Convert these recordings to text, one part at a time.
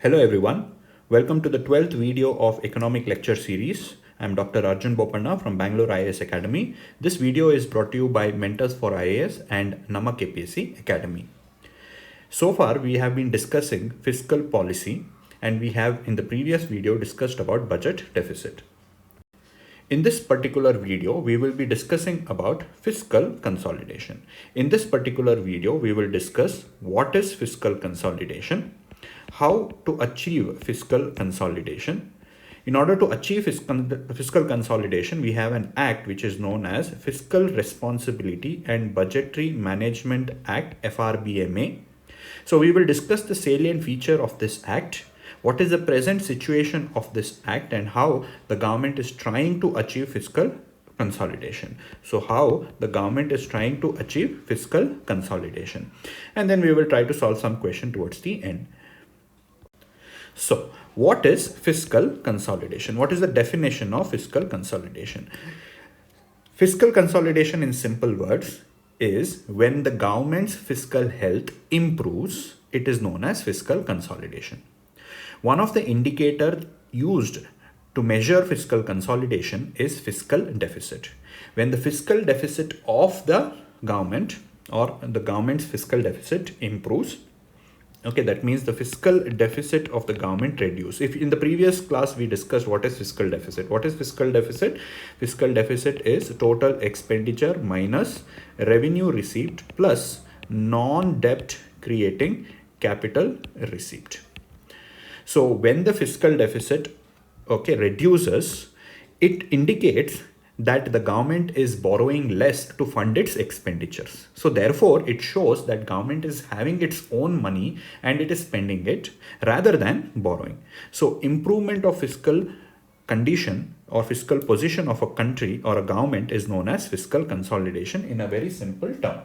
Hello everyone, welcome to the 12th video of Economic Lecture Series. I'm Dr. Arjun Bopanna from Bangalore IAS Academy. This video is brought to you by Mentors for IAS and NammaKPSC Academy. So far we have been discussing fiscal policy and we have in the previous video discussed about budget deficit. In this particular video, we will be discussing about fiscal consolidation. In this particular video, we will discuss what is fiscal consolidation, how to achieve fiscal consolidation. In order to achieve fiscal consolidation, we have an act which is known as Fiscal Responsibility and Budgetary Management Act, FRBMA. So we will discuss the salient feature of this act, what is the present situation of this act and how the government is trying to achieve fiscal consolidation. So how the government is trying to achieve fiscal consolidation. And then we will try to solve some question towards the end. So what is fiscal consolidation? What is the definition of fiscal consolidation? Fiscal consolidation in simple words is when the government's fiscal health improves, it is known as fiscal consolidation. One of the indicators used to measure fiscal consolidation is fiscal deficit. When the fiscal deficit of the government or the government's fiscal deficit improves, okay, that means the fiscal deficit of the government reduces. If in the previous class we discussed what is fiscal deficit. What is fiscal deficit? Fiscal deficit is total expenditure minus revenue received plus non-debt creating capital received. So when the fiscal deficit reduces, it indicates that the government is borrowing less to fund its expenditures. So therefore, it shows that government is having its own money and it is spending it rather than borrowing. So improvement of fiscal condition or fiscal position of a country or a government is known as fiscal consolidation in a very simple term.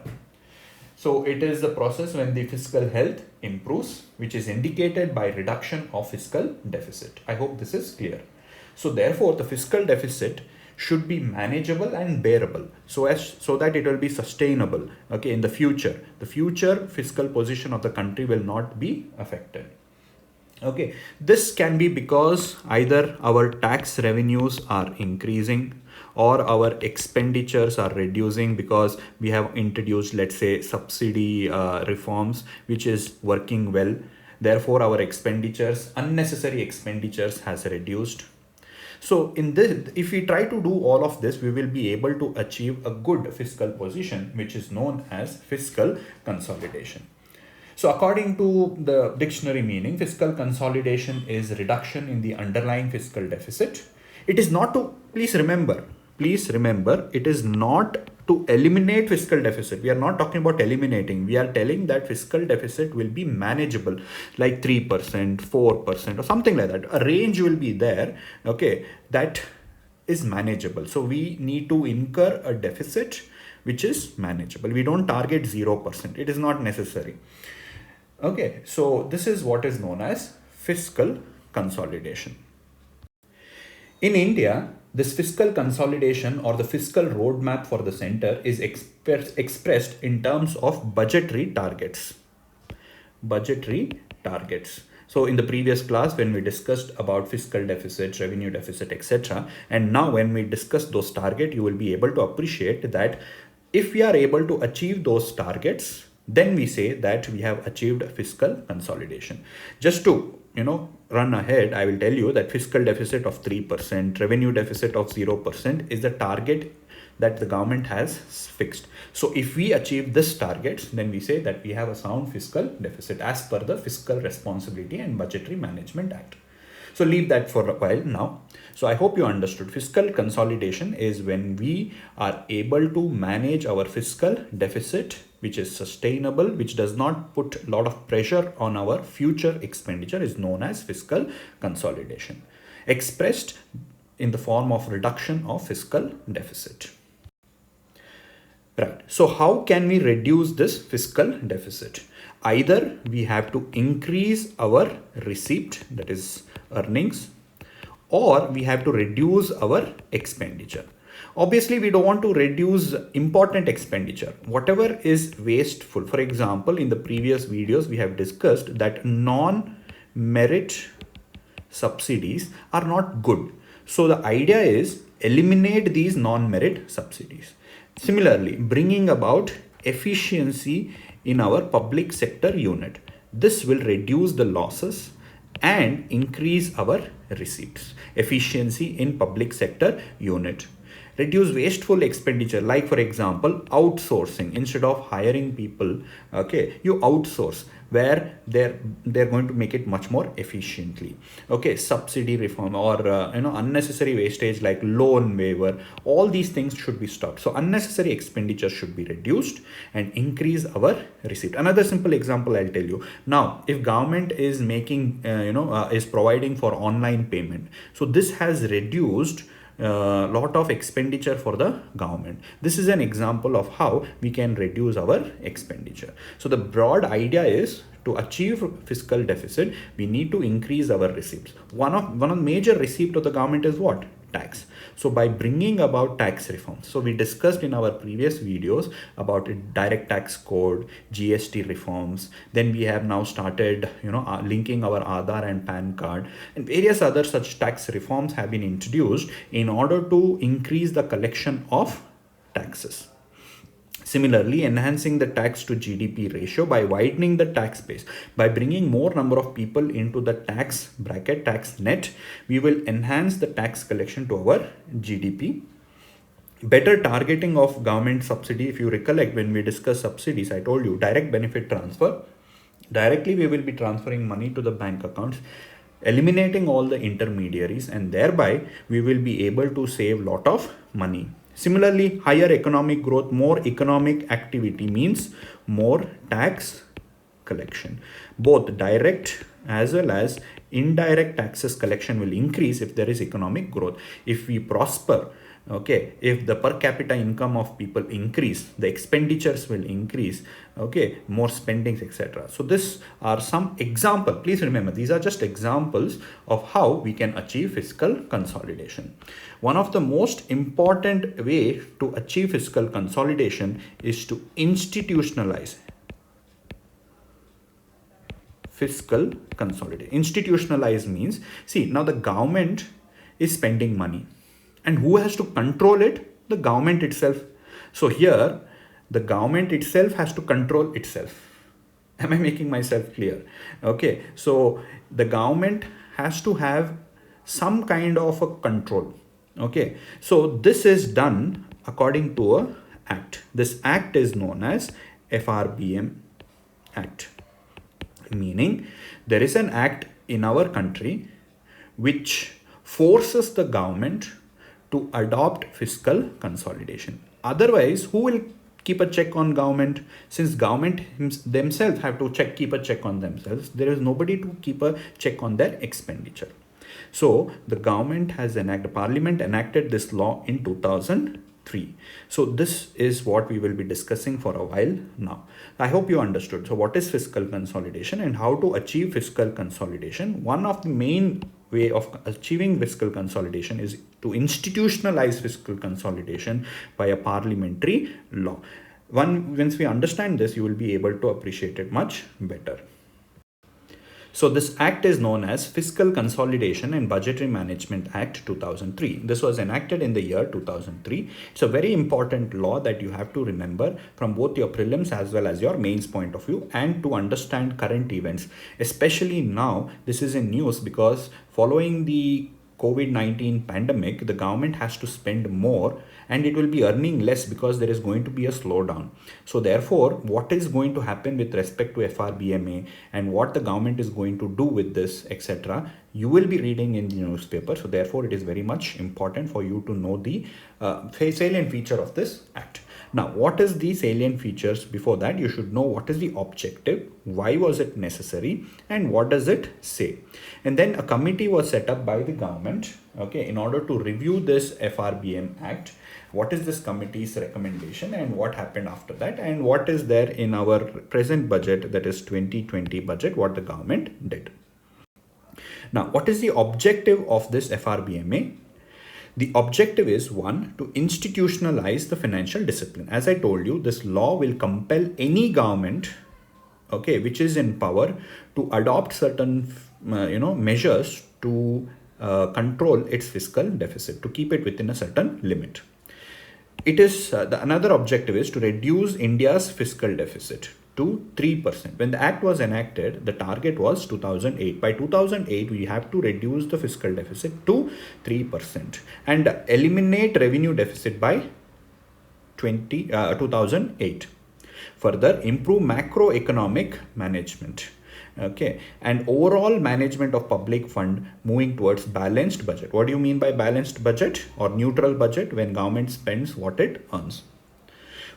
So it is the process when the fiscal health improves, which is indicated by reduction of fiscal deficit. I hope this is clear. So therefore, the fiscal deficit should be manageable and bearable so that it will be sustainable in the future. The future fiscal position of the country will not be affected. This can be because either our tax revenues are increasing or our expenditures are reducing because we have introduced, let's say, subsidy reforms, which is working well. Therefore, our expenditures, unnecessary expenditures has reduced. So in this, if we try to do all of this, we will be able to achieve a good fiscal position, which is known as fiscal consolidation. So according to the dictionary meaning, fiscal consolidation is reduction in the underlying fiscal deficit. It is not to, please remember, it is not to eliminate fiscal deficit. We are not talking about eliminating. We are telling that fiscal deficit will be manageable, like 3%, 4% or something like that. A range will be there, that is manageable. So we need to incur a deficit which is manageable. We don't target 0%. It is not necessary. So this is what is known as fiscal consolidation. In India, this fiscal consolidation or the fiscal roadmap for the center is expressed in terms of budgetary targets. So in the previous class, when we discussed about fiscal deficit, revenue deficit, etc., and now when we discuss those targets, you will be able to appreciate that if we are able to achieve those targets, then we say that we have achieved fiscal consolidation. Just to run ahead, I will tell you that fiscal deficit of 3%, revenue deficit of 0% is the target that the government has fixed. So if we achieve this targets, then we say that we have a sound fiscal deficit as per the Fiscal Responsibility and Budgetary Management Act. So leave that for a while now. So I hope you understood. Fiscal consolidation is when we are able to manage our fiscal deficit, which is sustainable, which does not put a lot of pressure on our future expenditure, is known as fiscal consolidation, expressed in the form of reduction of fiscal deficit. Right. So how can we reduce this fiscal deficit? Either we have to increase our receipt, that is earnings, or we have to reduce our expenditure. Obviously, we don't want to reduce important expenditure. Whatever is wasteful, for example, in the previous videos, we have discussed that non non-merit subsidies are not good. So the idea is eliminate these non-merit subsidies. Similarly, bringing about efficiency in our public sector unit. This will reduce the losses and increase our receipts. Efficiency in public sector unit. Reduce wasteful expenditure, like for example outsourcing. Instead of hiring people, okay, you outsource, where they're going to make it much more efficiently. Okay, subsidy reform, or unnecessary wastage like loan waiver, all these things should be stopped. So unnecessary expenditure should be reduced and increase our receipt. Another simple example I'll tell you. Now if government is making is providing for online payment, so this has reduced lot of expenditure for the government. This is an example of how we can reduce our expenditure. So the broad idea is, to achieve fiscal deficit, we need to increase our receipts. One of major receipt of the government is what? Tax. So by bringing about tax reforms, so we discussed in our previous videos about direct tax code, GST reforms. Then we have now started linking our Aadhaar and PAN card, and various other such tax reforms have been introduced in order to increase the collection of taxes. Similarly, enhancing the tax to GDP ratio by widening the tax base. By bringing more number of people into the tax bracket, tax net, we will enhance the tax collection to our GDP. Better targeting of government subsidy. If you recollect, when we discussed subsidies, I told you direct benefit transfer. Directly we will be transferring money to the bank accounts, eliminating all the intermediaries, and thereby we will be able to save lot of money. Similarly, higher economic growth, more economic activity means more tax collection. Both direct as well as indirect taxes collection will increase if there is economic growth. If we prosper, okay, if the per capita income of people increase, the expenditures will increase, okay, more spendings, etc. So this are some example. Please remember, these are just examples of how we can achieve fiscal consolidation. One of the most important way to achieve fiscal consolidation is to institutionalize fiscal consolidation. Institutionalize means, see, now the government is spending money, and who has to control it? The government itself. So here, the government itself has to control itself. Am I making myself clear? Okay, so the government has to have some kind of a control. Okay, so this is done according to a act. This act is known as FRBM Act. Meaning, there is an act in our country which forces the government to adopt fiscal consolidation. Otherwise, who will keep a check on government? Since government themselves have to keep a check on themselves, there is nobody to keep a check on their expenditure. So the government has Parliament enacted this law in 2003. So this is what we will be discussing for a while now. I hope you understood. So what is fiscal consolidation and how to achieve fiscal consolidation? One of the main way of achieving fiscal consolidation is to institutionalize fiscal consolidation by a parliamentary law. Once we understand this, you will be able to appreciate it much better. So this act is known as Fiscal Consolidation and Budgetary Management Act 2003. This was enacted in the year 2003. It's a very important law that you have to remember from both your prelims as well as your mains point of view, and to understand current events. Especially now, this is in news because following the COVID-19 pandemic, the government has to spend more and it will be earning less because there is going to be a slowdown. So therefore, what is going to happen with respect to FRBMA and what the government is going to do with this, etc., you will be reading in the newspaper. So therefore, it is very much important for you to know the salient feature of this act. Now, what is the salient features? Before that, you should know what is the objective, why was it necessary, and what does it say. And then a committee was set up by the government, okay, in order to review this FRBM Act. What is this committee's recommendation and what happened after that, and what is there in our present budget, that is 2020 budget, what the government did. Now, what is the objective of this FRBMA? The objective is, one, to institutionalize the financial discipline. As I told you, this law will compel any government, okay, which is in power, to adopt certain measures to control its fiscal deficit, to keep it within a certain limit. It is another objective is to reduce India's fiscal deficit to 3%. When the act was enacted, the target was 2008. By 2008, we have to reduce the fiscal deficit to 3% and eliminate revenue deficit by 2008. Further, improve macroeconomic management. Okay, and overall management of public fund moving towards balanced budget. What do you mean by balanced budget or neutral budget? When government spends what it earns.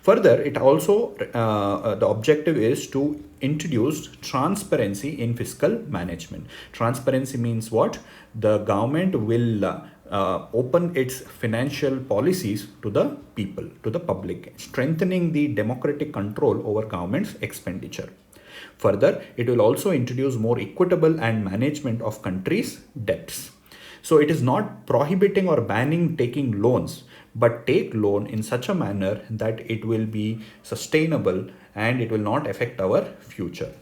Further, it also the objective is to introduce transparency in fiscal management. Transparency means what? The government will open its financial policies to the people, to the public, strengthening the democratic control over government's expenditure. Further, it will also introduce more equitable and management of countries' debts. So it is not prohibiting or banning taking loans, but take loan in such a manner that it will be sustainable and it will not affect our future.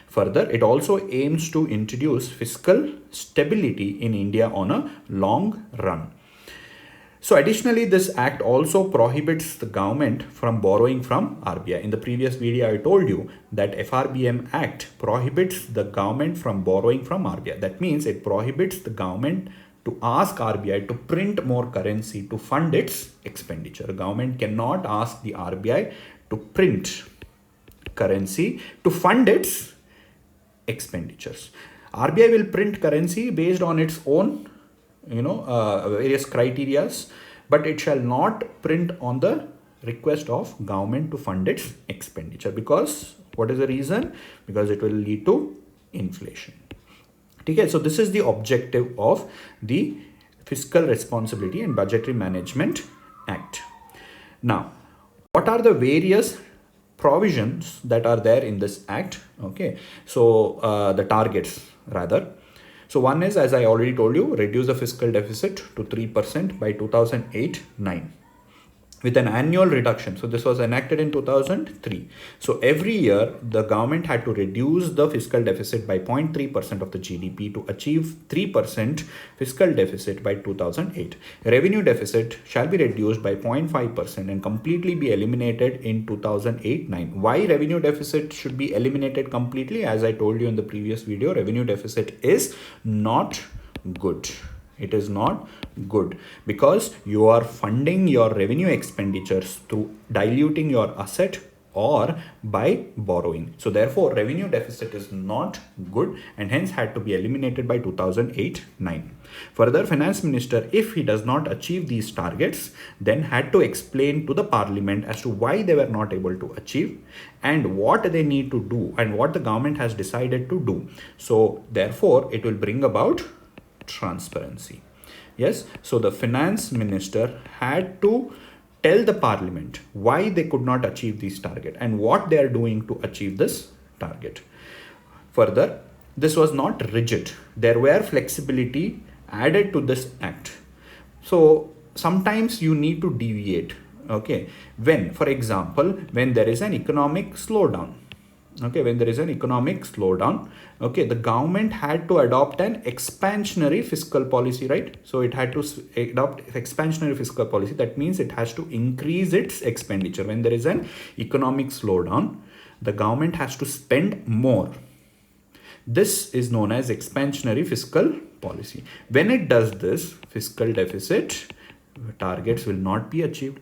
Further, it also aims to introduce fiscal stability in India on a long run. So additionally, this act also prohibits the government from borrowing from RBI. In the previous video, I told you that FRBM Act prohibits the government from borrowing from RBI. That means it prohibits the government to ask RBI to print more currency to fund its expenditure. The government cannot ask the RBI to print currency to fund its expenditures. RBI will print currency based on its own various criterias, but it shall not print on the request of government to fund its expenditure. Because what is the reason? Because it will lead to inflation. Okay, so this is the objective of the Fiscal Responsibility and Budgetary Management Act. Now, what are the various provisions that are there in this act? Okay, so the targets rather. So one is, as I already told you, reduce the fiscal deficit to 3% by 2008-9 with an annual reduction. So this was enacted in 2003. So every year, the government had to reduce the fiscal deficit by 0.3% of the GDP to achieve 3% fiscal deficit by 2008. Revenue deficit shall be reduced by 0.5% and completely be eliminated in 2008-9. Why revenue deficit should be eliminated completely? As I told you in the previous video, revenue deficit is not good. It is not good because you are funding your revenue expenditures through diluting your asset or by borrowing. So therefore, revenue deficit is not good and hence had to be eliminated by 2008-9. Further, Finance Minister, if he does not achieve these targets, then had to explain to the Parliament as to why they were not able to achieve and what they need to do and what the government has decided to do. So therefore, it will bring about transparency. Yes, so the Finance Minister had to tell the Parliament why they could not achieve this target and what they are doing to achieve this target. Further, this was not rigid. There were flexibility added to this act. So sometimes you need to deviate. Okay, when, for example, when there is an economic slowdown. Okay, when there is an economic slowdown, okay, the government had to adopt an expansionary fiscal policy, right? So it had to adopt expansionary fiscal policy. That means it has to increase its expenditure. When there is an economic slowdown, the government has to spend more. This is known as expansionary fiscal policy. When it does this, fiscal deficit targets will not be achieved.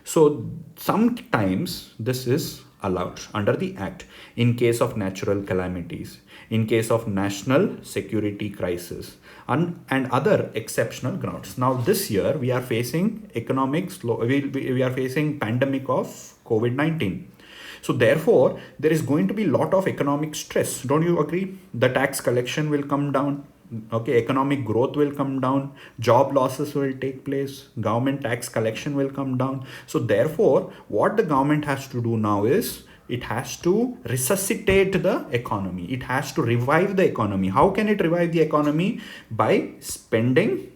So sometimes this is allowed under the act in case of natural calamities, in case of national security crisis and other exceptional grounds. Now this year we are facing we are facing pandemic of COVID-19. So therefore there is going to be a lot of economic stress. Don't you agree? The tax collection will come down. Okay, economic growth will come down, job losses will take place, government tax collection will come down. So therefore, what the government has to do now is it has to resuscitate the economy. It has to revive the economy. How can it revive the economy? By spending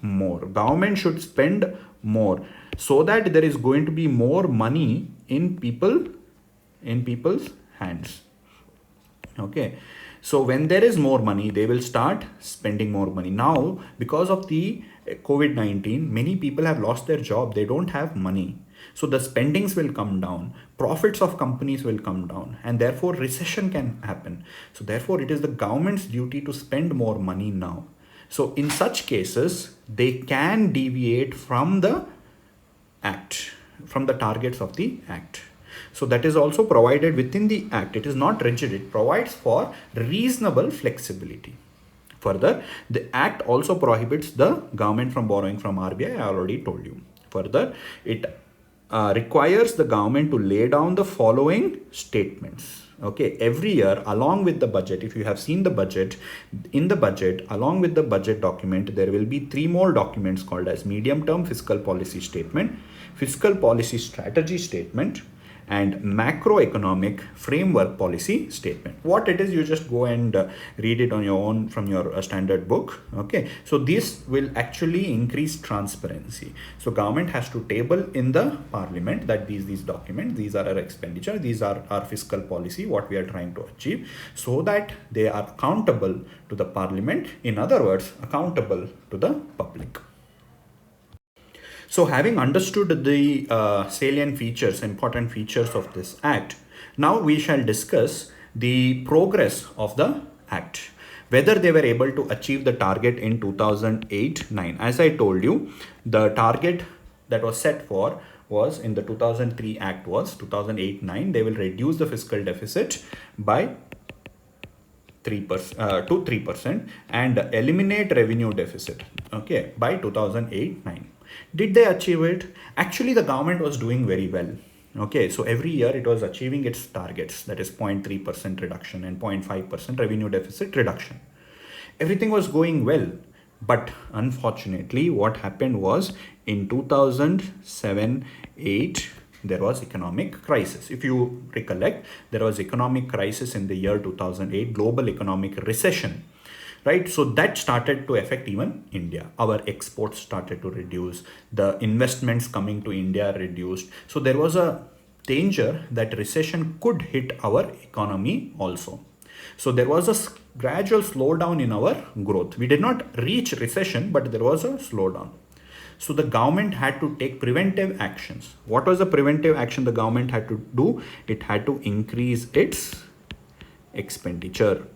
more. Government should spend more so that there is going to be more money in people's hands. Okay. So when there is more money, they will start spending more money. Now, because of the COVID-19, many people have lost their job. They don't have money. So the spendings will come down, profits of companies will come down, and therefore recession can happen. So therefore it is the government's duty to spend more money now. So in such cases, they can deviate from the act, from the targets of the act. So that is also provided within the act. It is not rigid. It provides for reasonable flexibility. Further, the act also prohibits the government from borrowing from RBI. I already told you. Further, it requires the government to lay down the following statements. Okay, every year along with the budget, if you have seen the budget, in the budget along with the budget document, there will be 3 more documents called as medium term fiscal policy statement, fiscal policy strategy statement, and macroeconomic framework policy statement. What it is, you just go and read it on your own from your standard book. Okay, so this will actually increase transparency. So government has to table in the parliament that these documents, these are our expenditure, these are our fiscal policy, what we are trying to achieve, so that they are accountable to the parliament. In other words, accountable to the public. So having understood the salient features, important features of this act, now we shall discuss the progress of the act, whether they were able to achieve the target in 2008-9. As I told you, the target that was set for was in the 2003 act was 2008-9. They will reduce the fiscal deficit by 3% to 3% and eliminate revenue deficit, okay, by 2008-9. Did they achieve it? Actually, the government was doing very well. Okay, so every year it was achieving its targets, that is 0.3% reduction and 0.5% revenue deficit reduction. Everything was going well, but unfortunately what happened was in 2007-8 there was economic crisis. If you recollect, there was economic crisis in the year 2008, global economic recession. Right, so that started to affect even India. Our exports started to reduce, the investments coming to India reduced. So there was a danger that recession could hit our economy also. So there was a gradual slowdown in our growth. We did not reach recession, but there was a slowdown. So the government had to take preventive actions. What was the preventive action the government had to do? It had to increase its expenditure.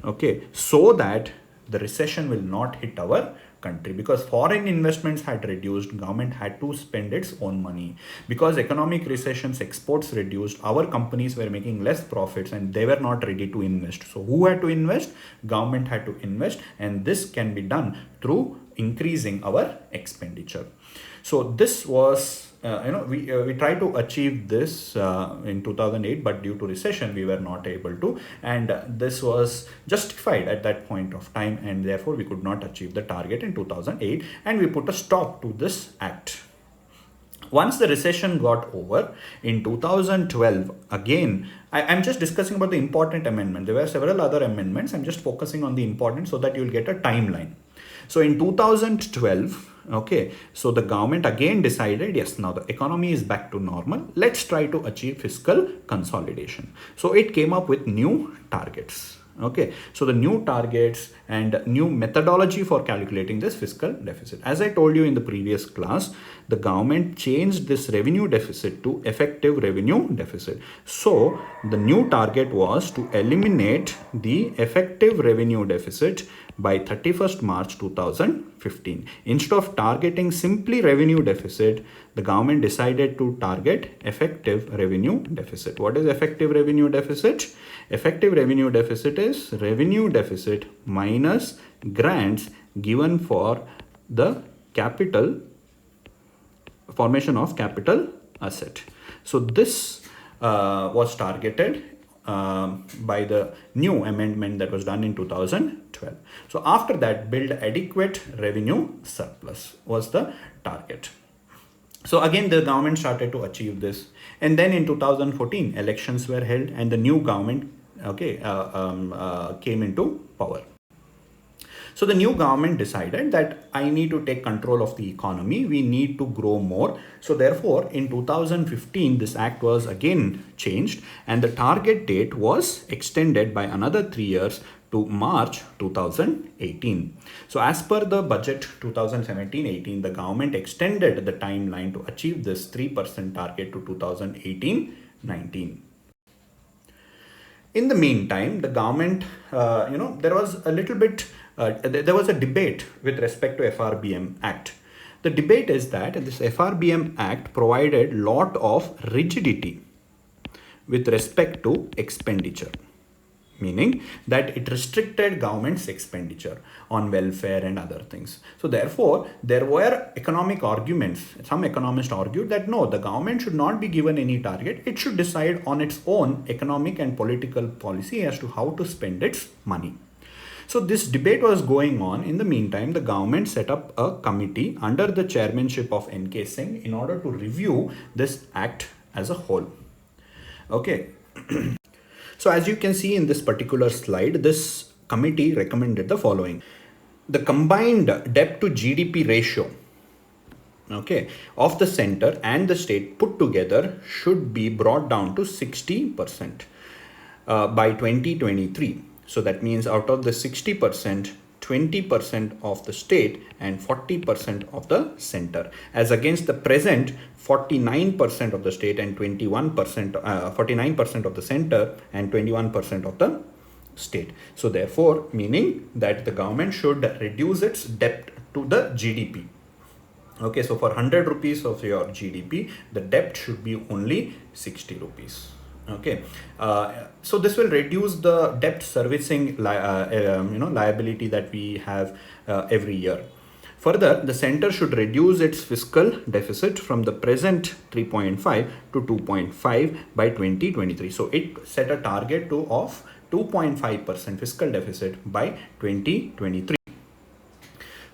Okay, so that the recession will not hit our country, because foreign investments had reduced, government had to spend its own money. Because economic recessions, exports reduced, our companies were making less profits and they were not ready to invest. So who had to invest? Government had to invest, and this can be done through increasing our expenditure. So this was we tried to achieve this in 2008, but due to recession we were not able to, and this was justified at that point of time, and therefore we could not achieve the target in 2008, and we put a stop to this act. Once the recession got over in 2012, again, I'm just discussing about the important amendment. There were several other amendments. I'm just focusing on the important so that you'll get a timeline. So in 2012, okay, so the government again decided, yes, now the economy is back to normal. Let's try to achieve fiscal consolidation. So it came up with new targets. Okay, so the new targets and new methodology for calculating this fiscal deficit. As I told you in the previous class, the government changed this revenue deficit to effective revenue deficit. So the new target was to eliminate the effective revenue deficit by 31st March 2015. Instead of targeting simply revenue deficit, the government decided to target effective revenue deficit. What is effective revenue deficit? Effective revenue deficit is revenue deficit minus grants given for the capital formation of capital asset. So this was targeted by the new amendment that was done in 2012. So after that, build adequate revenue surplus was the target. So again, the government started to achieve this, and then in 2014 elections were held and the new government came into power. So the new government decided that I need to take control of the economy. We need to grow more. So therefore, in 2015, this act was again changed and the target date was extended by another 3 years to March 2018. So as per the budget 2017-18, the government extended the timeline to achieve this 3% target to 2018-19. In the meantime, the government, there was a little bit, there was a debate with respect to FRBM Act. The debate is that this FRBM Act provided lot of rigidity with respect to expenditure, meaning that it restricted government's expenditure on welfare and other things. So therefore, there were economic arguments. Some economists argued that no, the government should not be given any target. It should decide on its own economic and political policy as to how to spend its money. So this debate was going on. In the meantime, the government set up a committee under the chairmanship of N.K. Singh in order to review this act as a whole. Okay. So as you can see in this particular slide, this committee recommended the following. The combined debt to GDP ratio, okay, of the center and the state put together should be brought down to 60% by 2023. So that means out of the 60%, 20% of the state and 40% of the center, as against the present 49% of the state and 49% of the center and 21% of the state. So therefore, meaning that the government should reduce its debt to the GDP. Okay, so for 100 rupees of your GDP, the debt should be only 60 rupees. Okay, so this will reduce the debt servicing liability that we have every year. Further, the center should reduce its fiscal deficit from the present 3.5 to 2.5 by 2023. So it set a target of 2.5% fiscal deficit by 2023.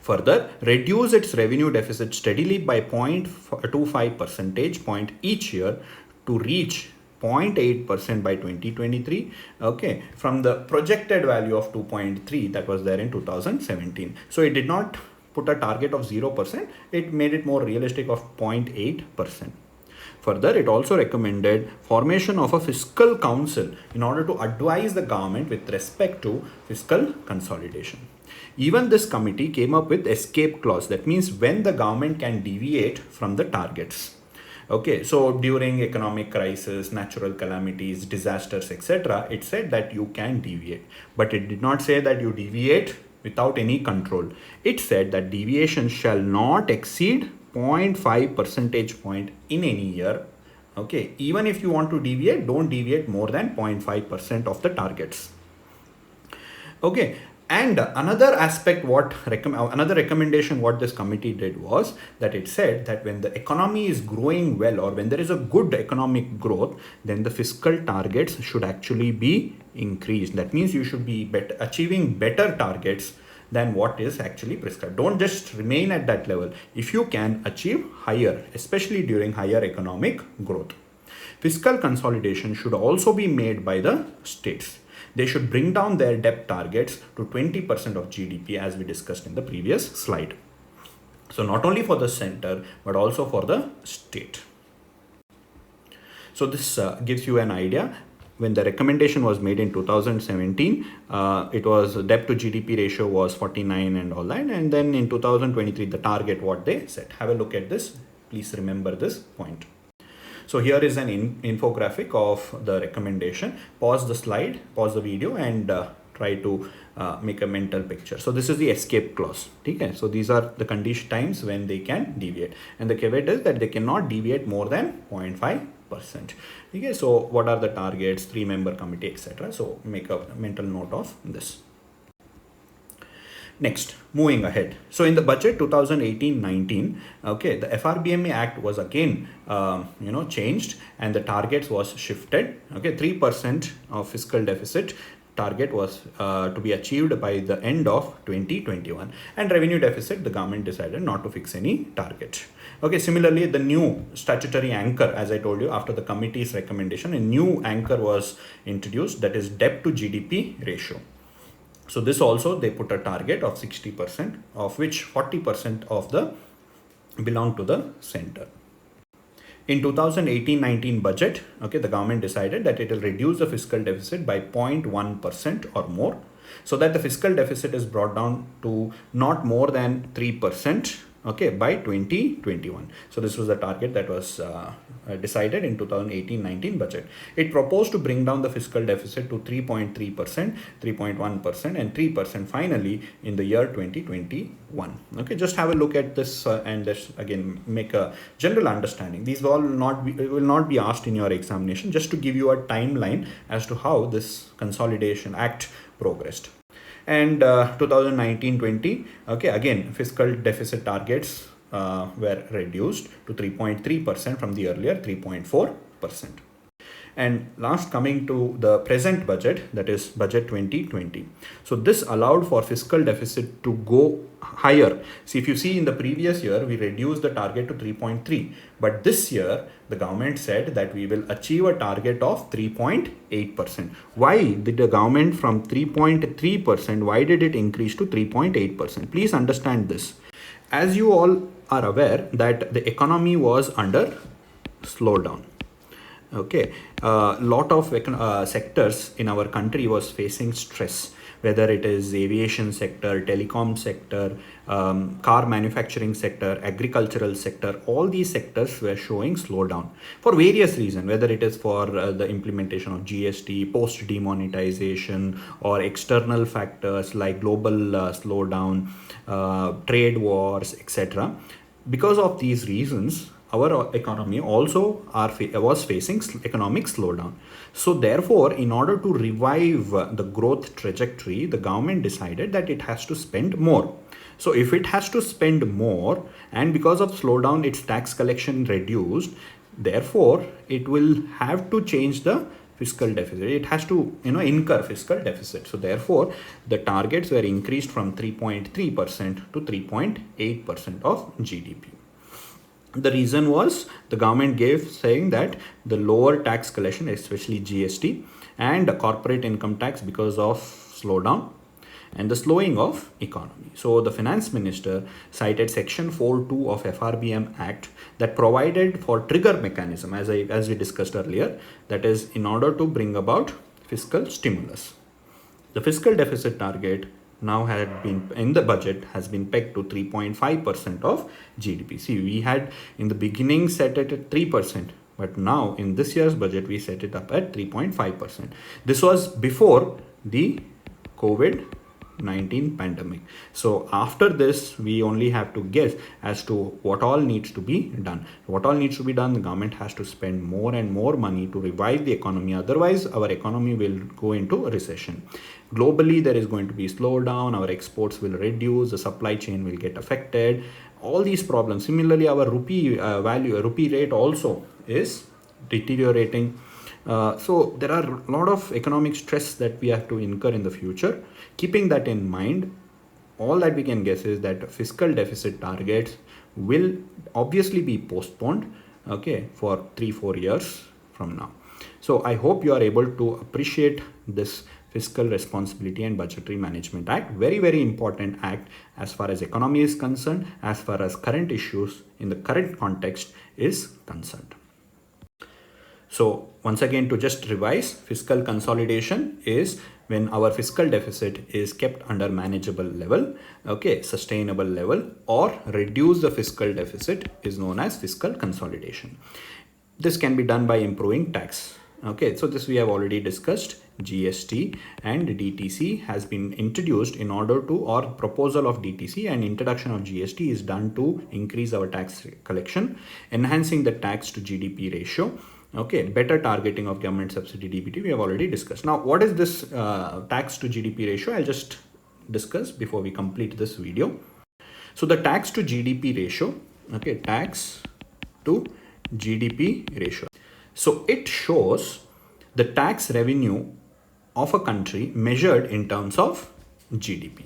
Further, reduce its revenue deficit steadily by 0.25 percentage point each year to reach 0.8% by 2023, okay, from the projected value of 2.3 that was there in 2017. So it did not put a target of 0%, it made it more realistic of 0.8%. Further, it also recommended formation of a fiscal council in order to advise the government with respect to fiscal consolidation. Even this committee came up with escape clause. That means when the government can deviate from the targets. Okay, so during economic crisis, natural calamities, disasters, etc., it said that you can deviate, but it did not say that you deviate without any control. It said that deviation shall not exceed 0.5 percentage point in any year. Okay, even if you want to deviate, don't deviate more than 0.5% of the targets. Okay. And another aspect, another recommendation what this committee did was that it said that when the economy is growing well, or when there is a good economic growth, then the fiscal targets should actually be increased. That means you should be achieving better targets than what is actually prescribed. Don't just remain at that level. If you can achieve higher, especially during higher economic growth. Fiscal consolidation should also be made by the states. They should bring down their debt targets to 20% of GDP, as we discussed in the previous slide. So not only for the center, but also for the state. So this gives you an idea. When the recommendation was made in 2017, it was debt to GDP ratio was 49 and all that. And then in 2023, the target what they set. Have a look at this. Please remember this point. So here is an infographic of the recommendation. Pause the slide, pause the video, and try to make a mental picture. So this is the escape clause. Okay? So these are the condition times when they can deviate. And the caveat is that they cannot deviate more than 0.5%. Okay? So what are the targets, 3-member committee, etc. So make a mental note of this. Next, moving ahead. So in the budget 2018-19, okay, the FRBM Act was again, changed, and the targets was shifted. Okay, 3% of fiscal deficit target was to be achieved by the end of 2021, and revenue deficit, the government decided not to fix any target. Okay, similarly, the new statutory anchor, as I told you, after the committee's recommendation, a new anchor was introduced, that is debt to GDP ratio. So this also they put a target of 60%, of which 40% of the belong to the center. In 2018-19 budget, okay, the government decided that it will reduce the fiscal deficit by 0.1% or more. so that the fiscal deficit is brought down to not more than 3%, okay, by 2021. So this was the target that was decided in 2018-19 budget. It proposed to bring down the fiscal deficit to 3.3%, 3.1% and 3% finally in the year 2021. Okay, just have a look at this and just again make a general understanding. These will not be asked in your examination, just to give you a timeline as to how this consolidation act progressed. And 2019-20, okay, again fiscal deficit targets were reduced to 3.3% from the earlier 3.4%. And last, coming to the present budget, that is budget 2020. So this allowed for fiscal deficit to go higher. See, if you see in the previous year, we reduced the target to 3.3. But this year, the government said that we will achieve a target of 3.8%. Why did the government from 3.3%, why did it increase to 3.8%? Please understand this. As you all are aware that the economy was under slowdown. Okay, lot of sectors in our country was facing stress, whether it is aviation sector, telecom sector, car manufacturing sector, agricultural sector. All these sectors were showing slowdown for various reasons, whether it is for the implementation of GST, post demonetization, or external factors like global slowdown, trade wars, etc. Because of these reasons, our economy also was facing economic slowdown. So therefore, in order to revive the growth trajectory, the government decided that it has to spend more. So if it has to spend more, and because of slowdown its tax collection reduced, therefore it will have to change the fiscal deficit. It has to incur fiscal deficit. So therefore the targets were increased from 3.3% to 3.8% of GDP. The reason was the government gave saying that the lower tax collection, especially GST and corporate income tax, because of slowdown and the slowing of economy. So the finance minister cited section 4.2 of FRBM Act that provided for trigger mechanism, as we discussed earlier, that is in order to bring about fiscal stimulus. The fiscal deficit target now had been in the budget has been pegged to 3.5% of GDP. See, we had in the beginning set it at 3%, but now in this year's budget we set it up at 3.5%. This was before the COVID-19 pandemic. So after this, we only have to guess as to what all needs to be done. What all needs to be done? The government has to spend more and more money to revive the economy. Otherwise, our economy will go into a recession. Globally, there is going to be slowdown. Our exports will reduce. The supply chain will get affected. All these problems. Similarly, our rupee rate also is deteriorating. So there are a lot of economic stress that we have to incur in the future. Keeping that in mind, all that we can guess is that fiscal deficit targets will obviously be postponed, okay, for 3-4 years from now. So I hope you are able to appreciate this Fiscal Responsibility and Budgetary Management Act. Very, very important act as far as economy is concerned, as far as current issues in the current context is concerned. So once again, to just revise, fiscal consolidation is when our fiscal deficit is kept under manageable level, okay, sustainable level, or reduce the fiscal deficit is known as fiscal consolidation. This can be done by improving tax. Okay, so this we have already discussed. GST and DTC has been introduced in order to, or proposal of DTC and introduction of GST is done to increase our tax collection, enhancing the tax to GDP ratio. Okay, better targeting of government subsidy DBT we have already discussed. Now, what is this tax to GDP ratio? I'll just discuss before we complete this video. So the tax to GDP ratio, okay, tax to GDP ratio. So it shows the tax revenue of a country measured in terms of GDP.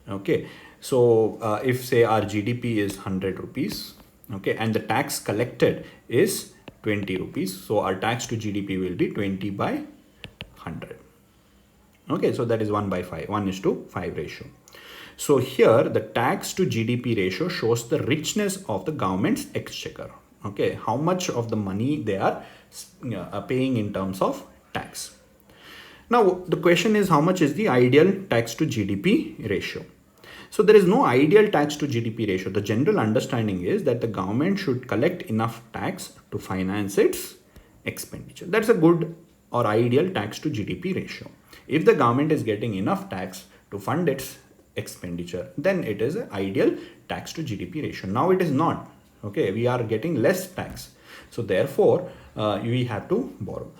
Okay, so if say our GDP is 100 rupees, okay, and the tax collected is 20 rupees, so our tax to GDP will be 20 by 100. Okay, so that is 1/5, 1:5 ratio. So here the tax to GDP ratio shows the richness of the government's exchequer. Okay, how much of the money they are paying in terms of tax. Now, the question is, how much is the ideal tax to GDP ratio? So there is no ideal tax to GDP ratio. The general understanding is that the government should collect enough tax to finance its expenditure. That's a good or ideal tax to GDP ratio. If the government is getting enough tax to fund its expenditure, then it is an ideal tax to GDP ratio. Now it is not. Okay, we are getting less tax. So therefore, we have to borrow.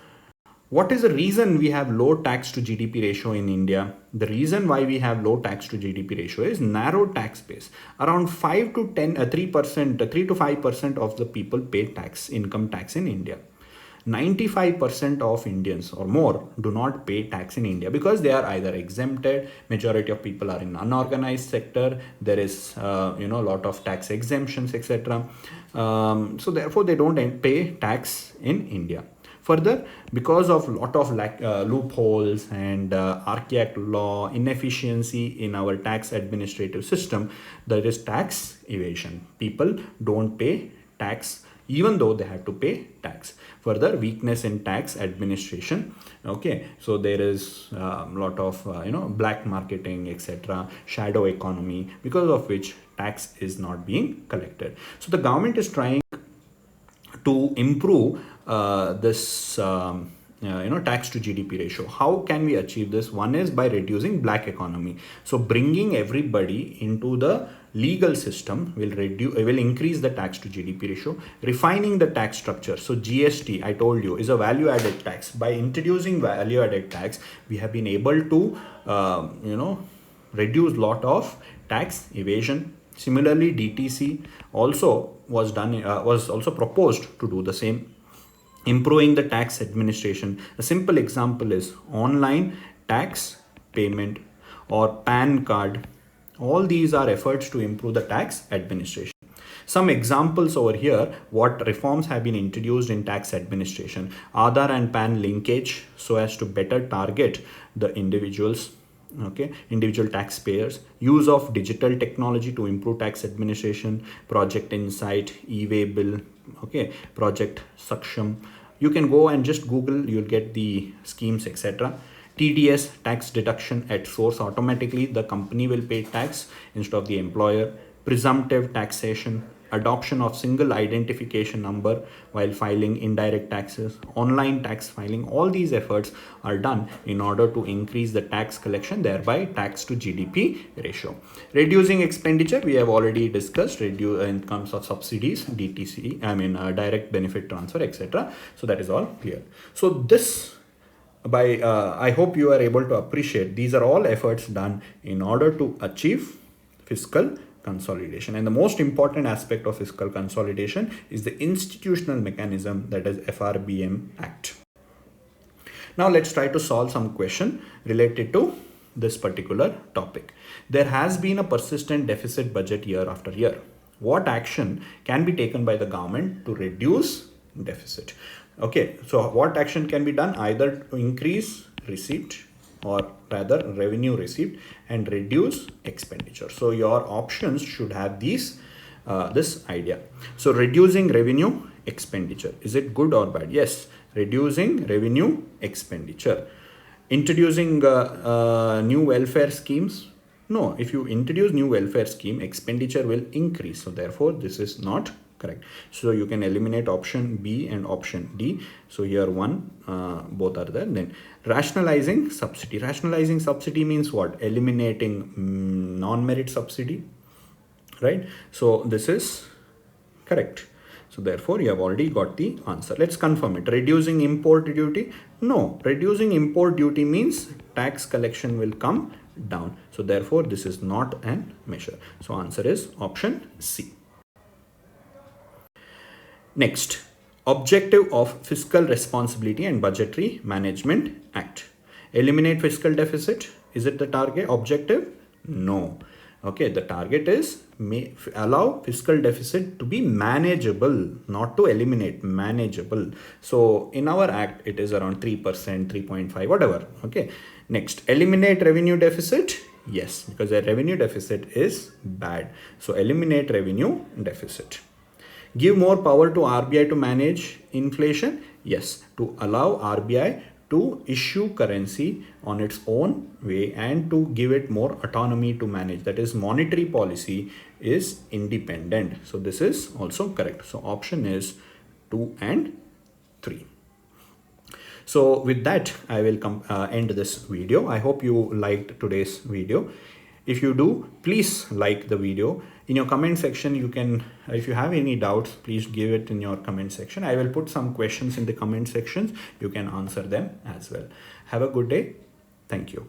What is the reason we have low tax to GDP ratio in India? The reason why we have low tax to GDP ratio is narrow tax base. Around 5 to 3%, 3 to 5% of the people pay tax, income tax in India. 95% of Indians or more do not pay tax in India because they are either exempted. Majority of people are in unorganized sector. There is a lot of tax exemptions, etc. So therefore they don't pay tax in India. Further, because of lot of loopholes and archaic law, inefficiency in our tax administrative system, there is tax evasion. People don't pay tax even though they have to pay tax. Further, weakness in tax administration. Okay, so there is a lot of black marketing, etc., shadow economy, because of which tax is not being collected. So the government is trying to improve this tax to GDP ratio. How can we achieve this? One is by reducing black economy. So bringing everybody into the legal system will increase the tax to GDP ratio. Refining the tax structure. So GST, I told you, is a value added tax. By introducing value added tax, we have been able to reduce lot of tax evasion. Similarly, DTC also was also proposed to do the same. Improving the tax administration. A simple example is online tax payment or PAN card. All these are efforts to improve the tax administration. Some examples over here, what reforms have been introduced in tax administration. Aadhaar and PAN linkage so as to better target the individual taxpayers. Use of digital technology to improve tax administration. Project Insight, e-way bill, Project Saksham. You can go and just Google, you'll get the schemes, etc. TDS, tax deduction at source. Automatically the company will pay tax instead of the employer. Presumptive taxation. Adoption of single identification number while filing indirect taxes. Online tax filing. All these efforts are done in order to increase the tax collection, thereby tax to GDP ratio. Reducing expenditure, we have already discussed. Reduce in terms of subsidies, DTC, direct benefit transfer, etc. So that is all clear. So this I hope you are able to appreciate these are all efforts done in order to achieve fiscal consolidation. And the most important aspect of fiscal consolidation is the institutional mechanism, that is FRBM Act. Now let's try to solve some question related to this particular topic. There has been a persistent deficit budget year after year. What action can be taken by the government to reduce deficit? Okay, so what action can be done? Either to increase receipt or rather revenue received and reduce expenditure. So your options should have this idea. So reducing revenue expenditure, is it good or bad? Yes, reducing revenue expenditure. Introducing new welfare schemes. No, if you introduce new welfare scheme, expenditure will increase. So therefore this is not correct. So you can eliminate option B and option D. So here both are there. Then rationalizing subsidy. Rationalizing subsidy means what? Eliminating non-merit subsidy, right? So this is correct. So therefore you have already got the answer. Let's confirm it. Reducing import duty. No, reducing import duty means tax collection will come down. So therefore this is not an measure. So answer is option C. Next, objective of Fiscal Responsibility and Budgetary Management Act. Eliminate fiscal deficit. Is it the target objective? No. Okay, the target is allow fiscal deficit to be manageable, not to eliminate, manageable. So in our act, it is around 3%, 3.5, whatever. Okay. Next, eliminate revenue deficit. Yes, because the revenue deficit is bad. So eliminate revenue deficit. Give more power to RBI to manage inflation. Yes, to allow RBI to issue currency on its own way and to give it more autonomy to manage. That is, monetary policy is independent. So this is also correct. So option is 2 and 3. So with that, I will end this video. I hope you liked today's video. If you do, please like the video. In your comment section, you can, if you have any doubts, please give it in your comment section. I will put some questions in the comment sections. You can answer them as well. Have a good day. Thank you.